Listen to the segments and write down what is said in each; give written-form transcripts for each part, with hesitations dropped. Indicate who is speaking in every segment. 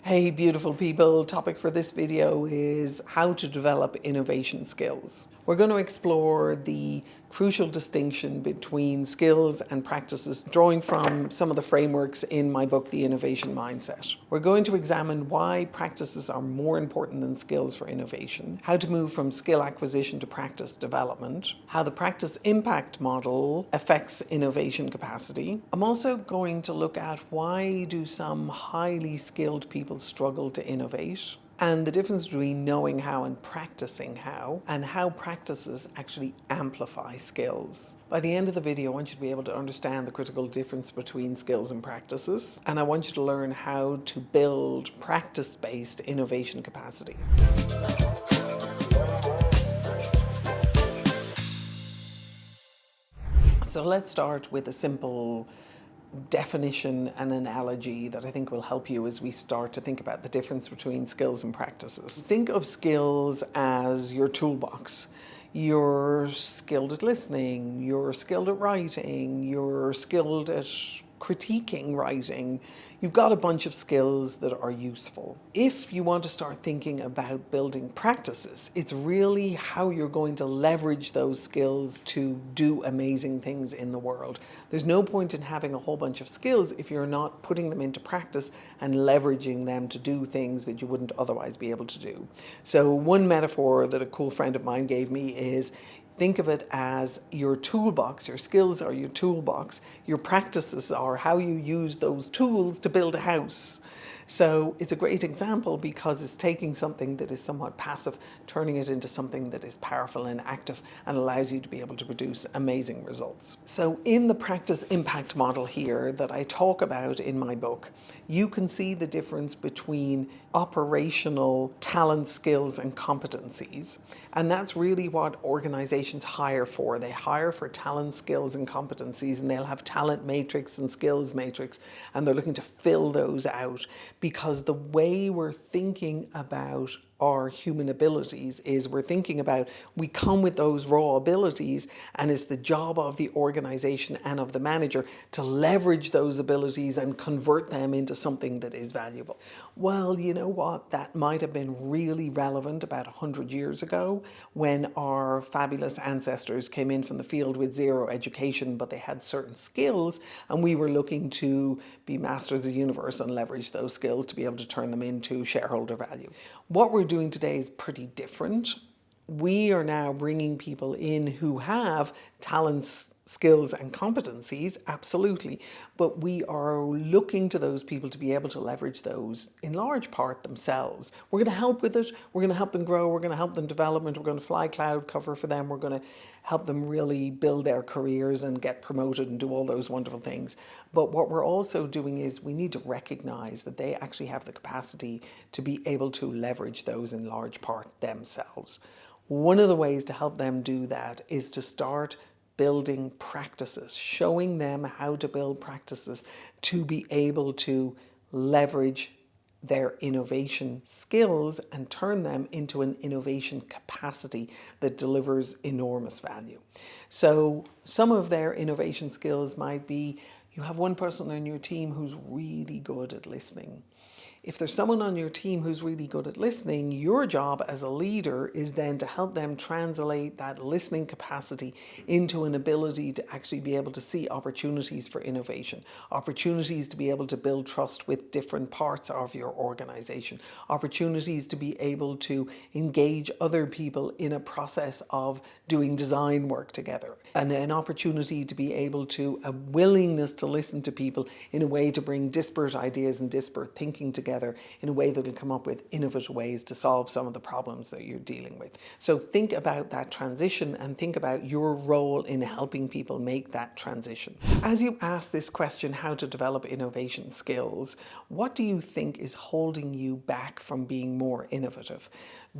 Speaker 1: Hey beautiful people, topic for this video is how to develop innovation skills. We're going to explore the crucial distinction between skills and practices, drawing from some of the frameworks in my book, The Innovation Mindset. We're going to examine why practices are more important than skills for innovation, how to move from skill acquisition to practice development, how the practice impact model affects innovation capacity. I'm also going to look at why do some highly skilled people struggle to innovate, and the difference between knowing how and practicing how, and how practices actually amplify skills. By the end of the video, I want you to be able to understand the critical difference between skills and practices, and I want you to learn how to build practice-based innovation capacity. So let's start with a simple definition and analogy that I think will help you as we start to think about the difference between skills and practices. Think of skills as your toolbox. You're skilled at listening, you're skilled at writing, you're skilled at critiquing writing. You've got a bunch of skills that are useful. If you want to start thinking about building practices, it's really how you're going to leverage those skills to do amazing things in the world. There's no point in having a whole bunch of skills if you're not putting them into practice and leveraging them to do things that you wouldn't otherwise be able to do. So one metaphor that a cool friend of mine gave me is, think of it as your toolbox. Your skills are your toolbox. Your practices are how you use those tools to build a house. So it's a great example because it's taking something that is somewhat passive, turning it into something that is powerful and active and allows you to be able to produce amazing results. So in the practice impact model here that I talk about in my book, you can see the difference between operational talent, skills, and competencies. And that's really what organizations hire for. They hire for talent, skills, and competencies, and they'll have talent matrix and skills matrix, and they're looking to fill those out because the way we're thinking about our human abilities is we're thinking about, we come with those raw abilities, and it's the job of the organization and of the manager to leverage those abilities and convert them into something that is valuable. Well, you know what? That might have been really relevant about 100 years ago when our fabulous ancestors came in from the field with zero education, but they had certain skills, and we were looking to be masters of the universe and leverage those skills to be able to turn them into shareholder value. What we're doing today is pretty different. We are now bringing people in who have talents, skills, and competencies, absolutely, but we are looking to those people to be able to leverage those in large part themselves. We're going to help with it, we're going to help them grow, we're going to help them development, we're going to fly cloud cover for them, we're going to help them really build their careers and get promoted and do all those wonderful things. But what we're also doing is we need to recognize that they actually have the capacity to be able to leverage those in large part themselves. One of the ways to help them do that is to start building practices, showing them how to build practices to be able to leverage their innovation skills and turn them into an innovation capacity that delivers enormous value. So some of their innovation skills might be, you have one person on your team who's really good at listening. If there's someone on your team who's really good at listening, your job as a leader is then to help them translate that listening capacity into an ability to actually be able to see opportunities for innovation, opportunities to be able to build trust with different parts of your organization, opportunities to be able to engage other people in a process of doing design work together, and an opportunity to be able to, a willingness to listen to people in a way to bring disparate ideas and disparate thinking together in a way that will come up with innovative ways to solve some of the problems that you're dealing with. So think about that transition and think about your role in helping people make that transition. As you ask this question, how to develop innovation skills, what do you think is holding you back from being more innovative?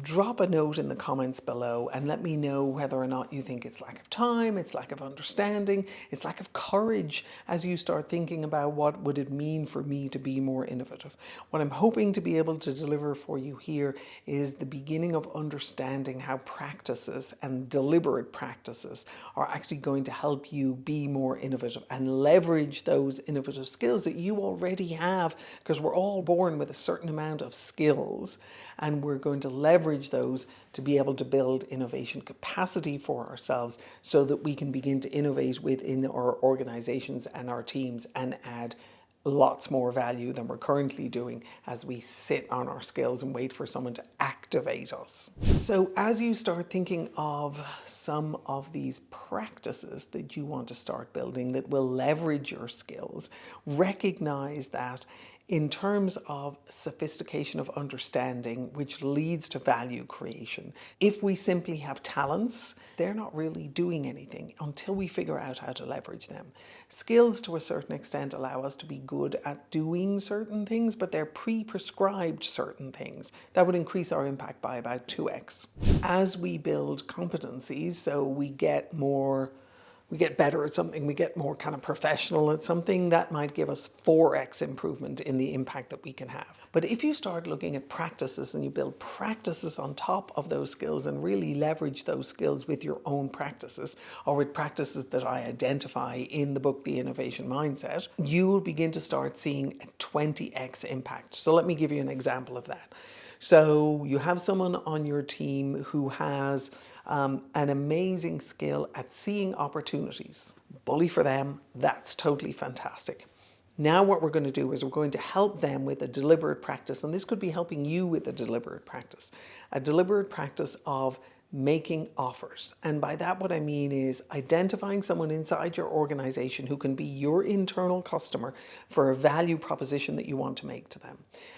Speaker 1: Drop a note in the comments below and let me know whether or not you think it's lack of time, it's lack of understanding, it's lack of courage as you start thinking about what would it mean for me to be more innovative. What What I'm hoping to be able to deliver for you here is the beginning of understanding how practices and deliberate practices are actually going to help you be more innovative and leverage those innovative skills that you already have, because we're all born with a certain amount of skills, and we're going to leverage those to be able to build innovation capacity for ourselves so that we can begin to innovate within our organizations and our teams and add lots more value than we're currently doing as we sit on our skills and wait for someone to activate us. So as you start thinking of some of these practices that you want to start building that will leverage your skills, recognize that in terms of sophistication of understanding, which leads to value creation, if we simply have talents, they're not really doing anything until we figure out how to leverage them. Skills, to a certain extent, allow us to be good at doing certain things, but they're pre-prescribed certain things. That would increase our impact by about 2x. As we build competencies, so we get better at something, we get more kind of professional at something, that might give us 4x improvement in the impact that we can have. But if you start looking at practices and you build practices on top of those skills and really leverage those skills with your own practices or with practices that I identify in the book, The Innovation Mindset, you will begin to start seeing a 20x impact. So let me give you an example of that. So you have someone on your team who has an amazing skill at seeing opportunities. Bully for them, that's totally fantastic. Now what we're going to do is we're going to help them with a deliberate practice, and this could be helping you with a deliberate practice of making offers. And by that what I mean is identifying someone inside your organization who can be your internal customer for a value proposition that you want to make to them.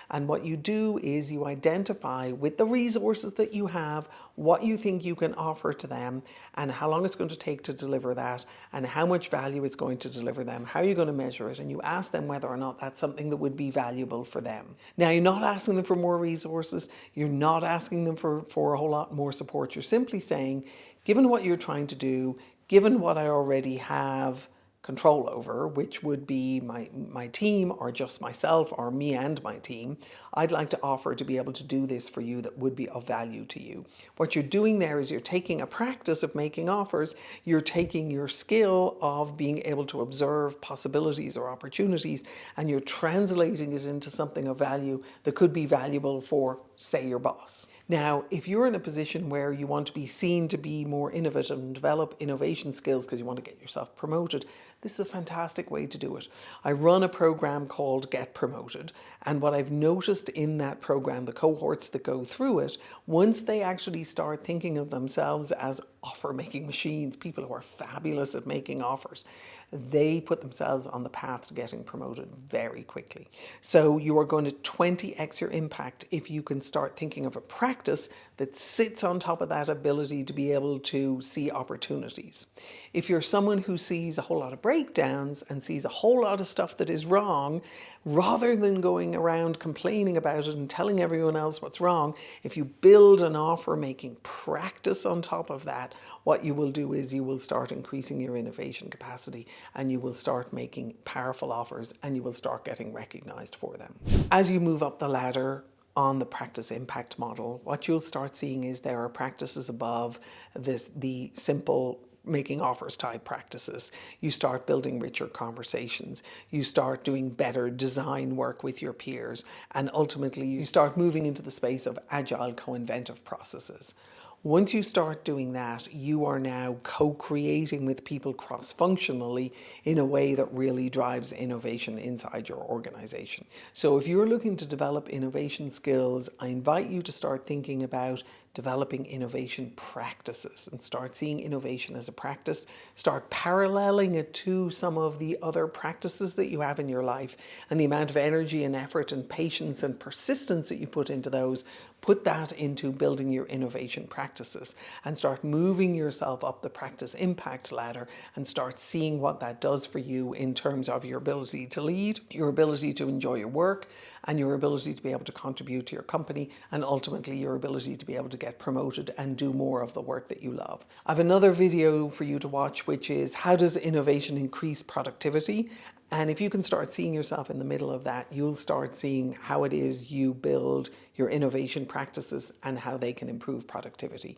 Speaker 1: And what you do is you identify with the resources that you have what you think you can offer to them and how long it's going to take to deliver that and how much value it's going to deliver them, how you're going to measure it, and you ask them whether or not that's something that would be valuable for them. Now, you're not asking them for more resources, you're not asking them for a whole lot more support, you're simply saying, given what you're trying to do, given what I already have control over, which would be my team or just myself or me and my team, I'd like to offer to be able to do this for you that would be of value to you. What you're doing there is you're taking a practice of making offers, you're taking your skill of being able to observe possibilities or opportunities, and you're translating it into something of value that could be valuable for, say, your boss. Now, if you're in a position where you want to be seen to be more innovative and develop innovation skills because you want to get yourself promoted, this is a fantastic way to do it. I run a program called Get Promoted, and what I've noticed in that program, the cohorts that go through it, once they actually start thinking of themselves as offer-making machines, people who are fabulous at making offers, they put themselves on the path to getting promoted very quickly. So you are going to 20x your impact if you can start thinking of a practice that sits on top of that ability to be able to see opportunities. If you're someone who sees a whole lot of breakdowns and sees a whole lot of stuff that is wrong, rather than going around complaining about it and telling everyone else what's wrong, if you build an offer-making practice on top of that, what you will do is you will start increasing your innovation capacity and you will start making powerful offers and you will start getting recognized for them. As you move up the ladder on the practice impact model, what you'll start seeing is there are practices above the simple making offers type practices. You start building richer conversations. You start doing better design work with your peers. And ultimately, you start moving into the space of agile co-inventive processes. Once you start doing that, you are now co-creating with people cross-functionally in a way that really drives innovation inside your organization. So if you're looking to develop innovation skills, I invite you to start thinking about developing innovation practices and start seeing innovation as a practice. Start paralleling it to some of the other practices that you have in your life and the amount of energy and effort and patience and persistence that you put into those. Put that into building your innovation practices and start moving yourself up the practice impact ladder and start seeing what that does for you in terms of your ability to lead, your ability to enjoy your work, and your ability to be able to contribute to your company, and ultimately your ability to be able to get promoted and do more of the work that you love. I have another video for you to watch, which is how does innovation increase productivity? And if you can start seeing yourself in the middle of that, you'll start seeing how it is you build your innovation practices and how they can improve productivity.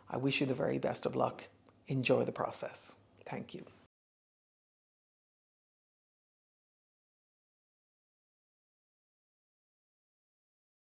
Speaker 1: I wish you the very best of luck. Enjoy the process. Thank you.